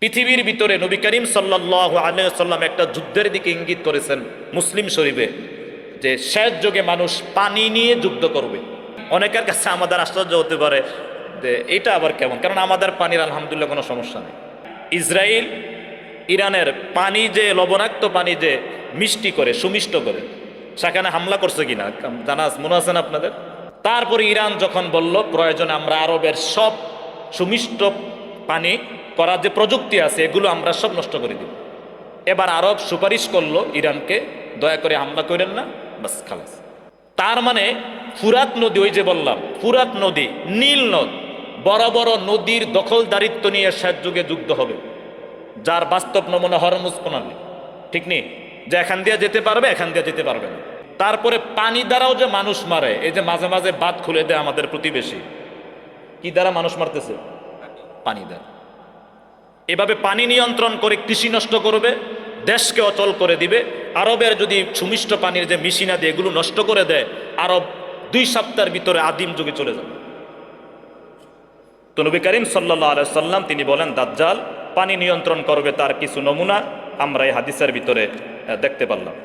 পৃথিবীর ভিতরে নবী করিম সাল্লাল্লাহু আলাইহি ওয়াসাল্লাম একটা যুদ্ধের দিকে ইঙ্গিত করেছেন মুসলিম শরীফে, যে শেষ যুগে মানুষ পানি নিয়ে যুদ্ধ করবে। অনেকের কাছে আমাদের আশ্চর্য হতে পারে যে এটা আবার কেমন, কারণ আমাদের পানির আলহামদুলিল্লাহ কোনো সমস্যা নেই। ইসরায়েল ইরানের পানি যে লবণাক্ত পানি যে মিষ্টি করে, সুমিষ্ট করে, সেখানে হামলা করছে কিনা জানা মনে আছে না আপনাদের? তারপরে ইরান যখন বলল প্রয়োজনে আমরা আরবের সব সুমিষ্ট পানি করার যে প্রযুক্তি আছে এগুলো আমরা সব নষ্ট করে দিব। এবার আরব সুপারিশ করলো ইরানকে, দয়া করে হামলা করেন না, বাস খালাস। তার মানে ফুরাত নদী, ওই যে বললাম ফুরাত নদী, নীল নদ, বড় বড় নদীর দখলদারিত্ব নিয়ে শেষ যুগে যুদ্ধ হবে, যার বাস্তব নমুনা হরমুজ প্রণালী। ঠিক নেই যে এখান দিয়ে যেতে পারবে, এখান দিয়ে যেতে পারবে না। তারপরে পানি দ্বারাও যে মানুষ মারে, এই যে মাঝে মাঝে বাঁধ খুলে দেয় আমাদের প্রতিবেশী, কি দ্বারা মানুষ মারতেছে? পানি দ্বারা। এভাবে পানি নিয়ন্ত্রণ করে কৃষি নষ্ট করবে, দেশকে অচল করে দিবে। আরবের যদি সুমিষ্ট পানির যে মিশিনাদি এগুলো নষ্ট করে দেয়, আরব 2 সপ্তাহের ভিতরে আদিম যুগে চলে যাবে। তো নবী করিম সাল্লাল্লাহু আলাইহি সাল্লাম তিনি বলেন দাজ্জাল পানি নিয়ন্ত্রণ করবে, তার কিছু নমুনা আমরা এই হাদিসের ভিতরে দেখতে পারলাম।